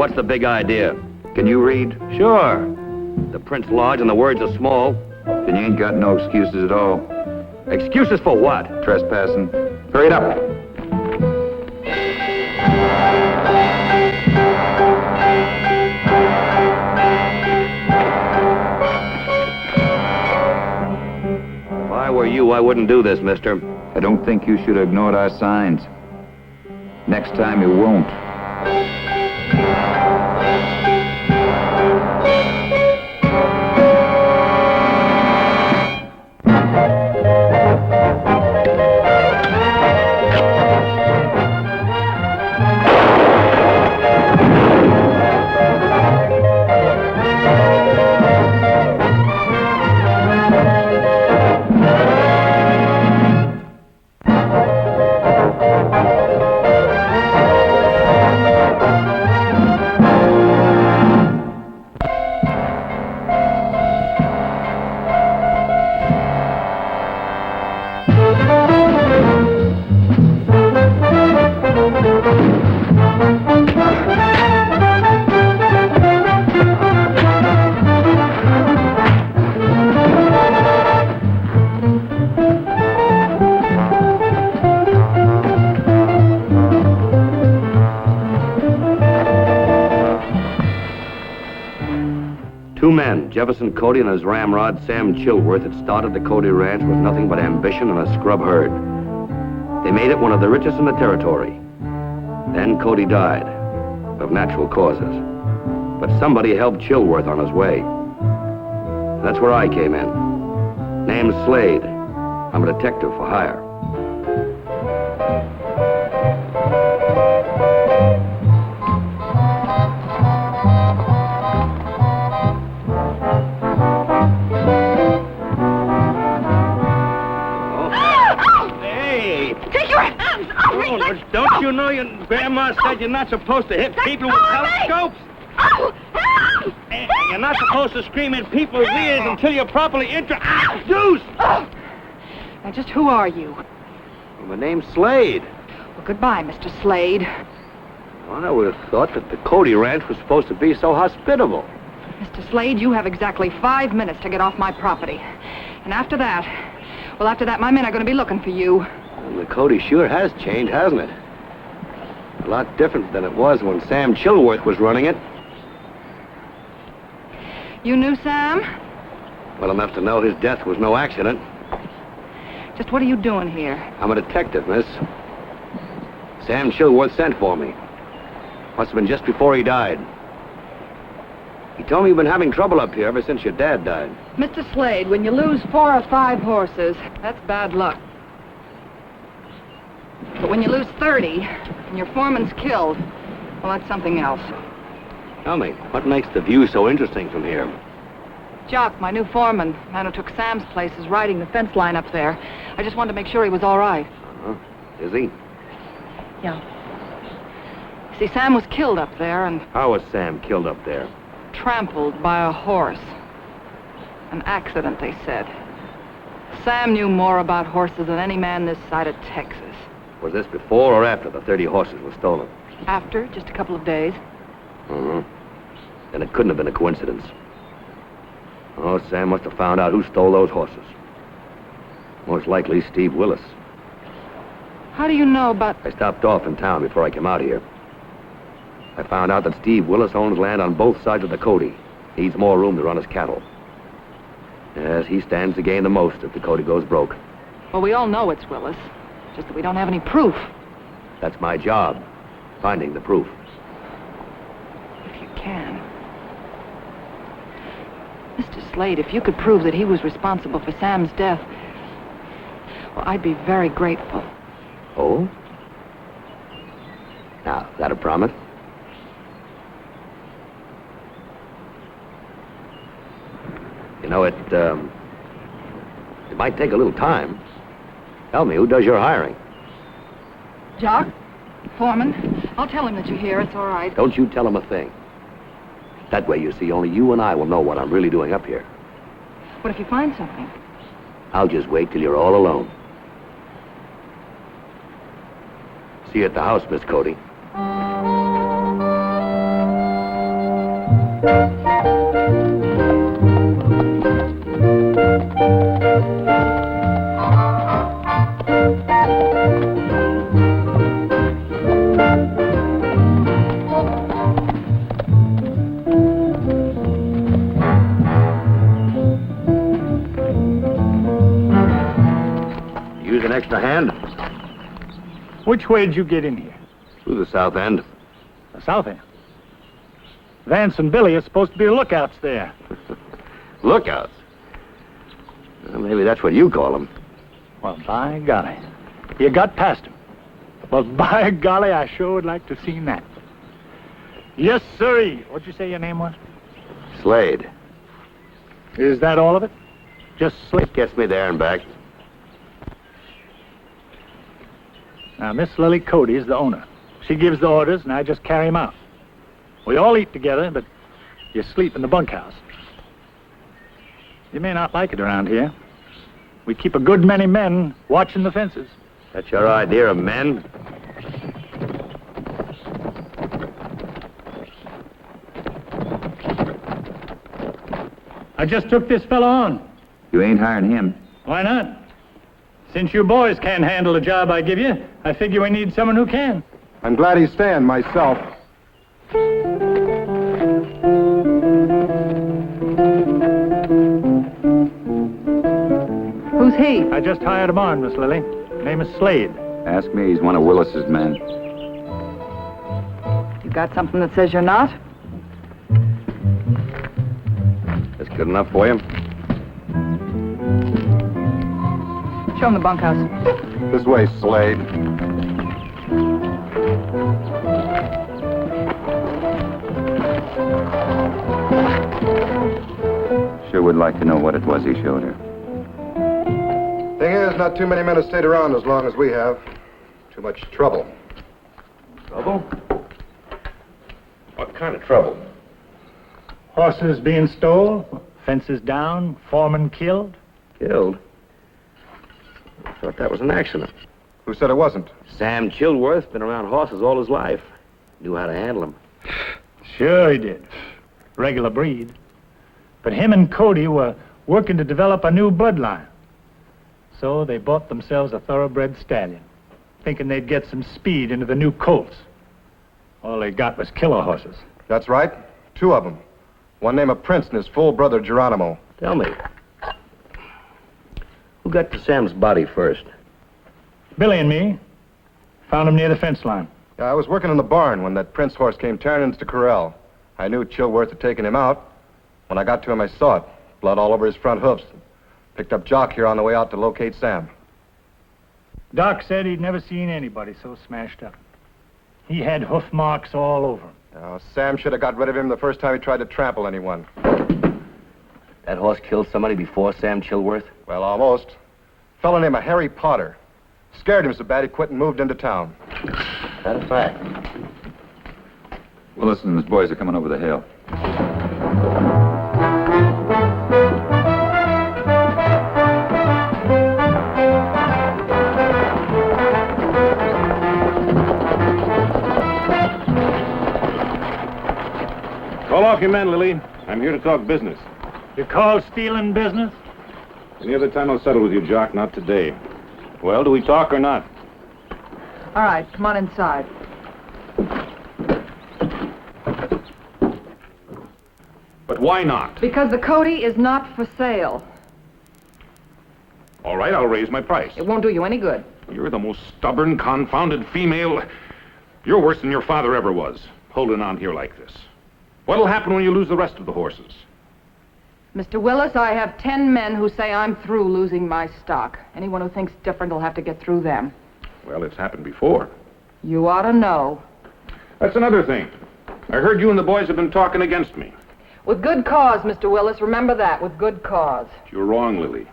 what's the big idea? Can you read? Sure. The print's large and the words are small. Then you ain't got no excuses at all. Excuses for what? Trespassing. Hurry it up. If I were you, I wouldn't do this, mister. I don't think you should have ignored our signs. Next time you won't. Jefferson Cody and his ramrod, Sam Chilworth, had started the Cody Ranch with nothing but ambition and a scrub herd. They made it one of the richest in the territory. Then Cody died, of natural causes. But somebody helped Chilworth on his way. That's where I came in. Name's Slade. I'm a detective for hire. Don't you know your grandma said you're not supposed to hit people with telescopes? And you're not supposed to scream in people's ears until you're properly introduced. Now, just who are you? Well, my name's Slade. Well, goodbye, Mr. Slade. Well, I would have thought that the Cody Ranch was supposed to be so hospitable. Mr. Slade, you have exactly 5 minutes to get off my property. And after that, my men are going to be looking for you. And the Cody sure has changed, hasn't it? A lot different than it was when Sam Chilworth was running it. You knew Sam? Well enough to know his death was no accident. Just what are you doing here? I'm a detective, miss. Sam Chilworth sent for me. Must have been just before he died. He told me you've been having trouble up here ever since your dad died. Mr. Slade, when you lose 4 or 5 horses, that's bad luck. But when you lose 30 and your foreman's killed, well, that's something else. Tell me, what makes the view so interesting from here? Jock, my new foreman, man who took Sam's place, is riding the fence line up there. I just wanted to make sure he was all right. Uh-huh. Is he? Yeah. See, Sam was killed up there and... How was Sam killed up there? Trampled by a horse. An accident, they said. Sam knew more about horses than any man this side of Texas. Was this before or after the 30 horses were stolen? After, just a couple of days. Uh-huh. Then it couldn't have been a coincidence. Oh, Sam must have found out who stole those horses. Most likely Steve Willis. How do you know about... I stopped off in town before I came out here. I found out that Steve Willis owns land on both sides of the Cody. Needs more room to run his cattle. Yes, he stands to gain the most if the Cody goes broke. Well, we all know it's Willis. Just that we don't have any proof. That's my job, finding the proof. If you can. Mr. Slade, if you could prove that he was responsible for Sam's death, well, I'd be very grateful. Oh? Now, is that a promise? You know, it might take a little time. Tell me, who does your hiring? Jock? Foreman? I'll tell him that you're here. It's all right. Don't you tell him a thing. That way, you see, only you and I will know what I'm really doing up here. What if you find something? I'll just wait till you're all alone. See you at the house, Miss Cody. Use an extra hand? Which way did you get in here? Through the south end. The south end. Vance and Billy are supposed to be the lookouts there. Lookouts? Well, maybe that's what you call them. Well, by golly. You got past them. Well, by golly, I sure would like to have seen that. Yes, sirree. What'd you say your name was? Slade. Is that all of it? Just Slade? Gets me there and back. Now, Miss Lily Cody is the owner. She gives the orders, and I just carry them out. We all eat together, but you sleep in the bunkhouse. You may not like it around here. We keep a good many men watching the fences. That's your idea of men? I just took this fella on. You ain't hiring him. Why not? Since you boys can't handle the job I give you, I figure we need someone who can. I'm glad he's staying myself. Who's he? I just hired him on, Miss Lily. Name is Slade. Ask me, he's one of Willis's men. You got something that says you're not? That's good enough for you? Show him the bunkhouse. This way, Slade. Sure would like to know what it was he showed her. Thing is, not too many men have stayed around as long as we have. Too much trouble. Trouble? What kind of trouble? Horses being stole, fences down, foreman killed. Killed? I thought that was an accident. Who said it wasn't? Sam Chilworth been around horses all his life. Knew how to handle them. Sure he did. Regular breed. But him and Cody were working to develop a new bloodline. So they bought themselves a thoroughbred stallion, thinking they'd get some speed into the new colts. All they got was killer horses. That's right. 2 of them. One named Prince and his full brother, Geronimo. Tell me, who got to Sam's body first? Billy and me found him near the fence line. Yeah, I was working in the barn when that Prince horse came tearing into the corral. I knew Chilworth had taken him out. When I got to him, I saw it. Blood all over his front hoofs. Picked up Jock here on the way out to locate Sam. Doc said he'd never seen anybody so smashed up. He had hoof marks all over him. Now, Sam should have got rid of him the first time he tried to trample anyone. That horse killed somebody before Sam Chilworth? Well, almost. A fellow named Harry Potter. Scared him so bad he quit and moved into town. That's a fact. Willis and his boys are coming over the hill. Call off your men, Lily. I'm here to talk business. You call stealing business? Any other time I'll settle with you, Jock, not today. Well, do we talk or not? All right, come on inside. But why not? Because the Cody is not for sale. All right, I'll raise my price. It won't do you any good. You're the most stubborn, confounded female. You're worse than your father ever was, holding on here like this. What'll happen when you lose the rest of the horses? Mr. Willis, I have 10 men who say I'm through losing my stock. Anyone who thinks different will have to get through them. Well, it's happened before. You ought to know. That's another thing. I heard you and the boys have been talking against me. With good cause, Mr. Willis. Remember that, with good cause. You're wrong, Lily.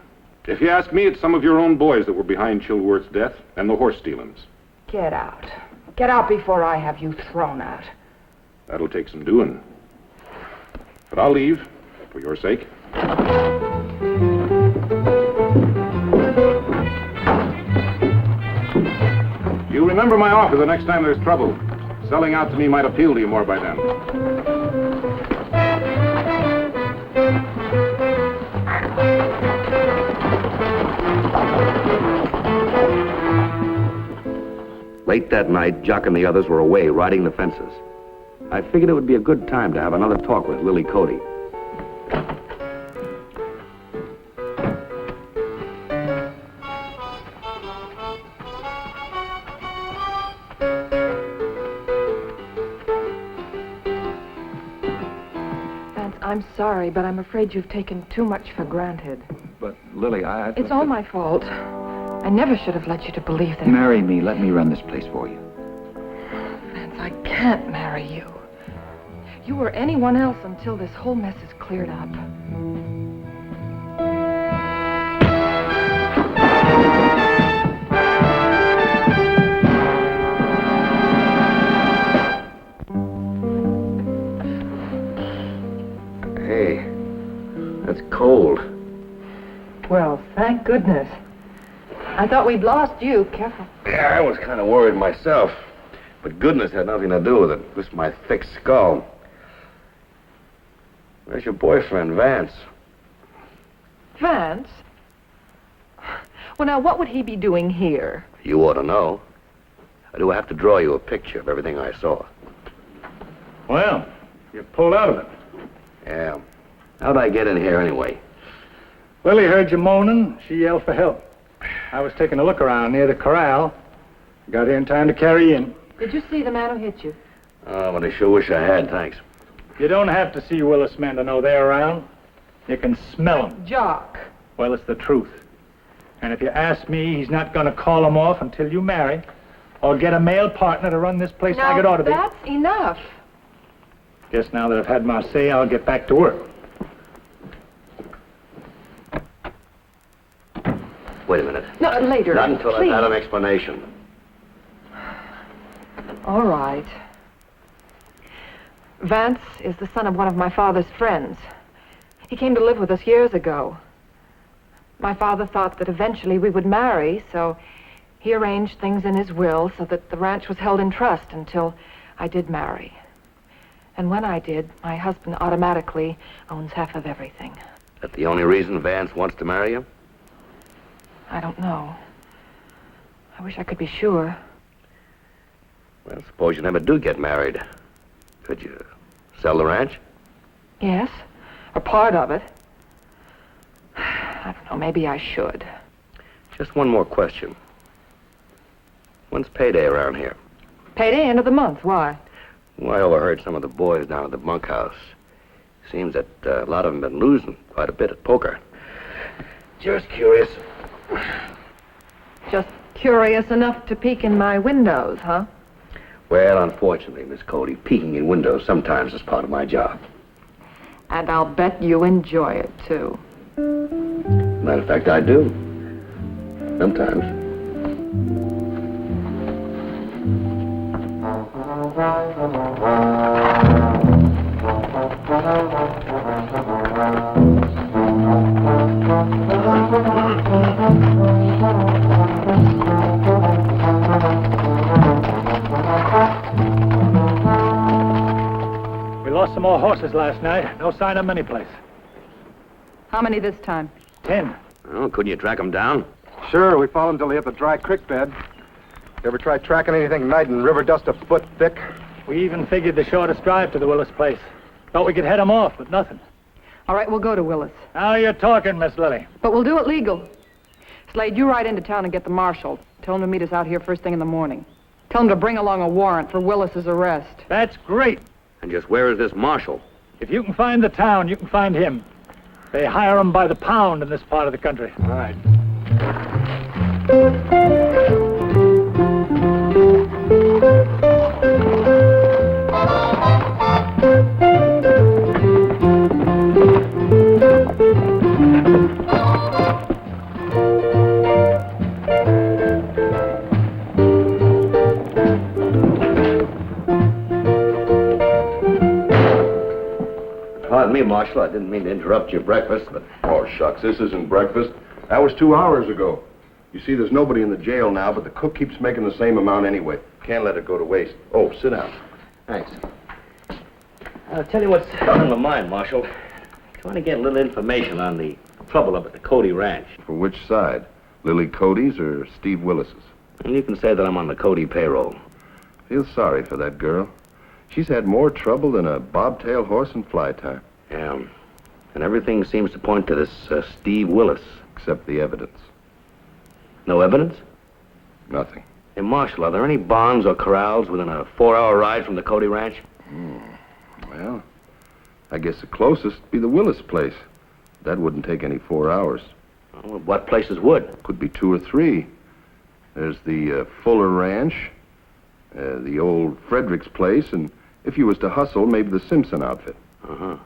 If you ask me, it's some of your own boys that were behind Chilworth's death and the horse stealings. Get out. Get out before I have you thrown out. That'll take some doing. But I'll leave, for your sake. You remember my offer the next time there's trouble. Selling out to me might appeal to you more by then. Late that night, Jock and the others were away riding the fences. I figured it would be a good time to have another talk with Lily Cody. Vance, I'm sorry, but I'm afraid you've taken too much for granted. But, Lily, I... It's all my fault. I never should have led you to believe that. Marry me. Let me run this place for you. Vance, I can't marry you. You or anyone else until this whole mess is cleared up. Hey, that's cold. Well, thank goodness. I thought we'd lost you. Careful. Yeah, I was kind of worried myself. But goodness had nothing to do with it. Just my thick skull. Where's your boyfriend, Vance? Vance? Well, now, what would he be doing here? You ought to know. I do have to draw you a picture of everything I saw. Well, you pulled out of it. Yeah. How'd I get in here anyway? Lily heard you moaning. She yelled for help. I was taking a look around near the corral. Got here in time to carry you in. Did you see the man who hit you? Oh, but I sure wish I had, thanks. You don't have to see Willis men to know they're around. You can smell them. Jock. Well, it's the truth. And if you ask me, he's not going to call them off until you marry or get a male partner to run this place like it ought to be. That's enough. Guess now that I've had my say, I'll get back to work. Wait a minute. No, later. Not until please. I've had an explanation. All right. Vance is the son of one of my father's friends. He came to live with us years ago. My father thought that eventually we would marry, so he arranged things in his will so that the ranch was held in trust until I did marry. And when I did, my husband automatically owns half of everything. That the only reason Vance wants to marry you? I don't know. I wish I could be sure. Well, suppose you never do get married. Could you sell the ranch? Yes, or part of it. I don't know, maybe I should. Just one more question. When's payday around here? Payday end of the month, why? Well, I overheard some of the boys down at the bunkhouse. Seems that a lot of them have been losing quite a bit at poker. Just curious. Just curious enough to peek in my windows, huh? Well, unfortunately, Miss Cody, peeking in windows sometimes is part of my job. And I'll bet you enjoy it, too. Matter of fact, I do. Sometimes. We lost some more horses last night. No sign of them anyplace. How many this time? 10. Well, couldn't you track them down? Sure, we followed until they hit the dry creek bed. You ever try tracking anything night in river dust a foot thick? We even figured the shortest drive to the Willis place. Thought we could head them off, but nothing. All right, we'll go to Willis. Now you're talking, Miss Lily. But we'll do it legal. Slade, you ride into town and get the marshal. Tell him to meet us out here first thing in the morning. Tell him to bring along a warrant for Willis's arrest. That's great. And just where is this marshal? If you can find the town, you can find him. They hire them by the pound in this part of the country. All right. Pardon me, Marshal. I didn't mean to interrupt your breakfast, but... Oh, shucks, this isn't breakfast. That was 2 hours ago. You see, there's nobody in the jail now, but the cook keeps making the same amount anyway. Can't let it go to waste. Oh, sit down. Thanks. I'll tell you what's on my mind, Marshal. Trying to get a little information on the trouble up at the Cody Ranch. For which side? Lily Cody's or Steve Willis's? And you can say that I'm on the Cody payroll. Feel sorry for that girl. She's had more trouble than a bobtail horse in fly time. Yeah. And everything seems to point to this Steve Willis. Except the evidence. No evidence? Nothing. Hey, Marshal, are there any barns or corrals within a 4-hour ride from the Cody Ranch? Well, I guess the closest would be the Willis place. That wouldn't take any 4 hours. Well, what places would? Could be 2 or 3. There's the Fuller Ranch, the old Frederick's place, and if you was to hustle, maybe the Simpson outfit. Uh-huh.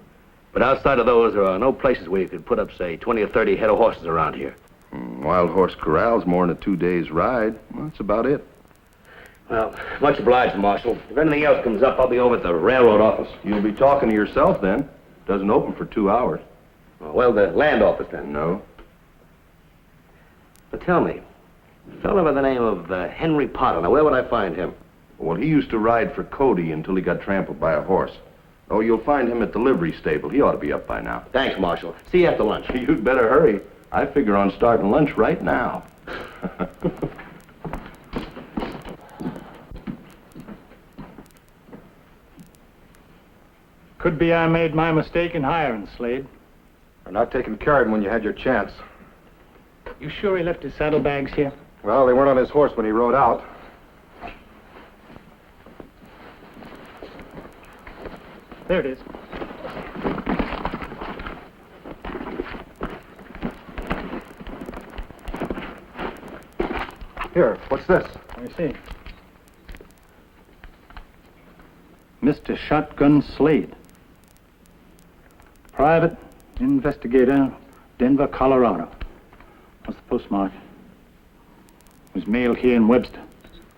But outside of those, there are no places where you could put up, say, 20 or 30 head of horses around here. Wild horse corral's more than a 2 days ride. Well, that's about it. Well, much obliged, Marshal. If anything else comes up, I'll be over at the railroad office. You'll be talking to yourself then. Doesn't open for 2 hours. Well, the land office, then. No. But tell me, a fellow by the name of Henry Potter, now where would I find him? Well, he used to ride for Cody until he got trampled by a horse. Oh, you'll find him at the livery stable. He ought to be up by now. Thanks, Marshal. See you after lunch. You'd better hurry. I figure on starting lunch right now. Could be I made my mistake in hiring Slade. Or not taking care of him when you had your chance. You sure he left his saddlebags here? Well, they weren't on his horse when he rode out. There it is. Here, what's this? Let me see. Mr. Shotgun Slade. Private investigator, Denver, Colorado. What's the postmark? It was mailed here in Webster.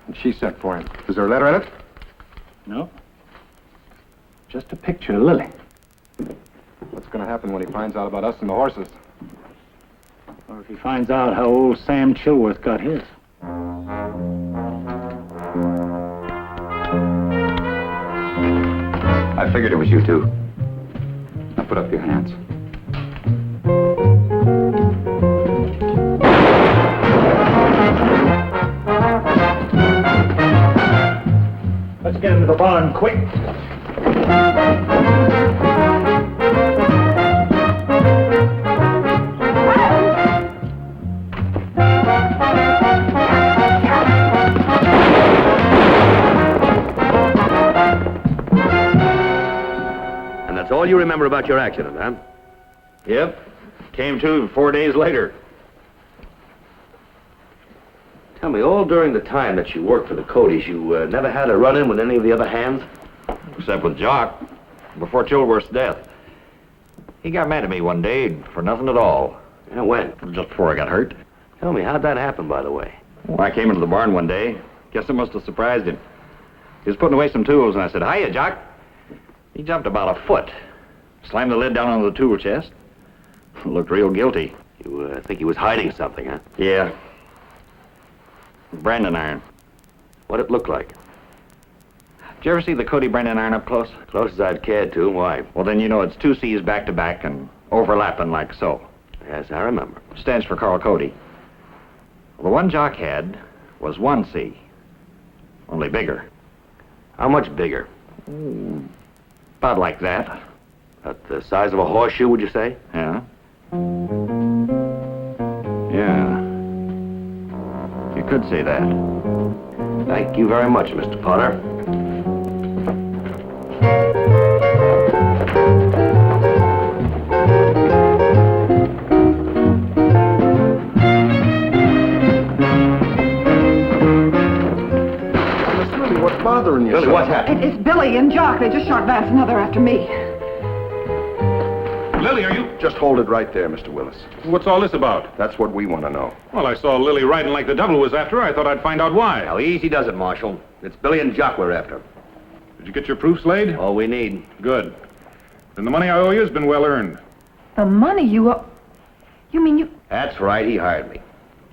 And she sent for him. Is there a letter in it? No. Just a picture of Lily. What's going to happen when he finds out about us and the horses? Or if he finds out how old Sam Chilworth got his. I figured it was you two. Now put up your hands. Let's get into the barn quick. And that's all you remember about your accident, huh? Yep. Came to 4 days later. Tell me, all during the time that you worked for the Codys, you never had a run-in with any of the other hands? Except with Jock, before Chilworth's death. He got mad at me one day for nothing at all. Yeah, when? Just before I got hurt. Tell me, how'd that happen, by the way? Well, I came into the barn one day. Guess it must have surprised him. He was putting away some tools, and I said, "Hiya, Jock." He jumped about a foot, slammed the lid down on the tool chest. Looked real guilty. You think he was hiding something, huh? Yeah. Branding iron. What'd it look like? Did you ever see the Cody branding iron up close? Close as I'd cared to. Why? Well, then you know it's 2 C's back to back and overlapping like so. Yes, I remember. Stands for Carl Cody. Well, the one Jock had was 1 C. Only bigger. How much bigger? About like that. About the size of a horseshoe, would you say? Yeah. Yeah. You could say that. Thank you very much, Mr. Potter. What's bothering you? Billy, what's happened? It's Billy and Jock. They just shot Bass and they're after me. Lily, are you... Just hold it right there, Mr. Willis. What's all this about? That's what we want to know. Well, I saw Lily riding like the devil was after her. I thought I'd find out why. Now, easy does it, Marshal. It's Billy and Jock we're after. Did you get your proof, Slade? All we need. Good. Then the money I owe you has been well earned. The money you owe... You mean you... That's right, he hired me.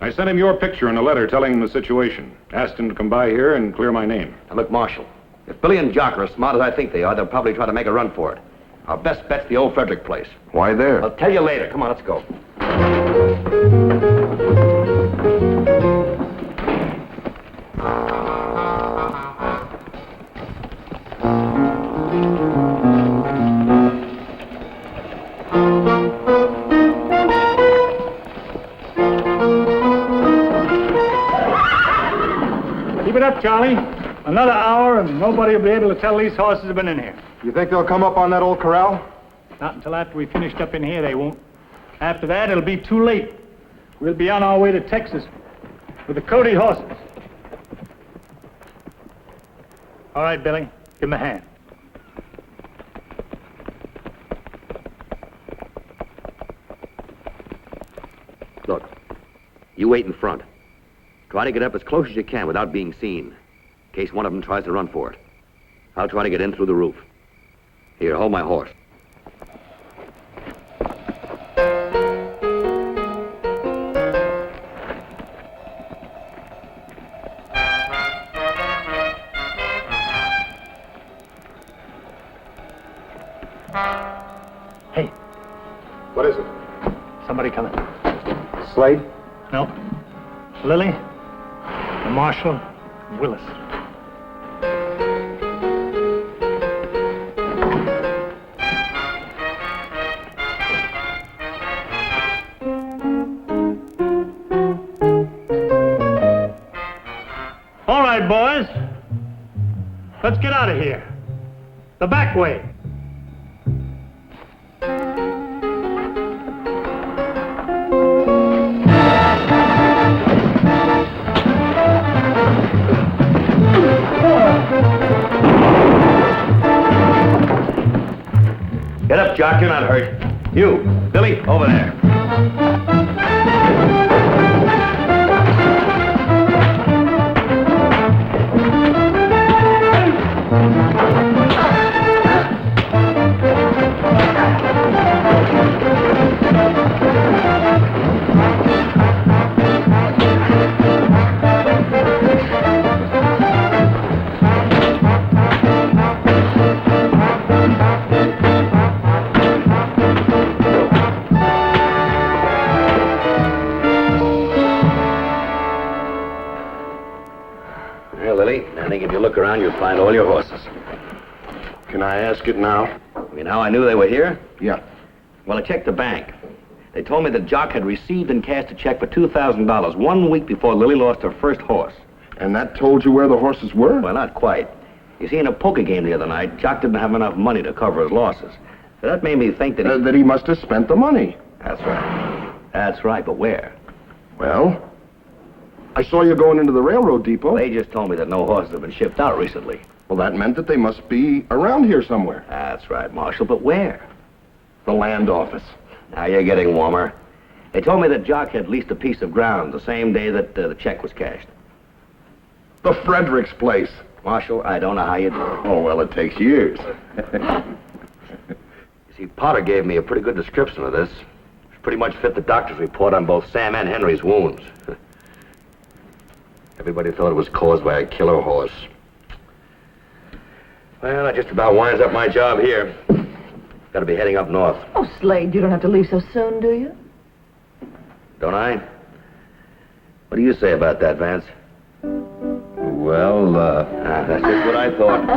I sent him your picture and a letter telling him the situation. Asked him to come by here and clear my name. Now, look, Marshal, if Billy and Jock are as smart as I think they are, they'll probably try to make a run for it. Our best bet's the old Frederick place. Why there? I'll tell you later. Come on, let's go. it up, Charlie. Another hour and nobody will be able to tell these horses have been in here. You think they'll come up on that old corral? Not until after we finished up in here, they won't. After that, it'll be too late. We'll be on our way to Texas with the Cody horses. All right, Billy, give him a hand. Look, you wait in front. Try to get up as close as you can without being seen, in case one of them tries to run for it. I'll try to get in through the roof. Here, hold my horse. Hey, What is it? somebody coming. Slade? No. Lily, the marshal, Willis. All right, boys. Let's get out of here. The back way. Get up, Jock, you're not hurt. You, Billy, over there. Well, Lily, I think if you look around, you'll find all your horses. Can I ask it now? You know how I knew they were here? Yeah. Well, I checked the bank. They told me that Jock had received and cashed a check for $2,000 1 week before Lily lost her first horse. And that told you where the horses were? Well, not quite. You see, in a poker game the other night, Jock didn't have enough money to cover his losses. So that made me think that That he must have spent the money. That's right. That's right, but where? Well, I saw you going into the railroad depot. They just told me that no horses have been shipped out recently. Well, that meant that they must be around here somewhere. That's right, Marshal, but where? The land office. Now you're getting warmer. They told me that Jock had leased a piece of ground the same day that the check was cashed. The Fredericks place. Marshal, I don't know how you do it. Oh, well, it takes years. You see, Potter gave me a pretty good description of this. It pretty much fit the doctor's report on both Sam and Henry's wounds. Everybody thought it was caused by a killer horse. Well, that just about winds up my job here. Got to be heading up north. Oh, Slade, you don't have to leave so soon, do you? Don't I? What do you say about that, Vance? Well, That's just what I thought.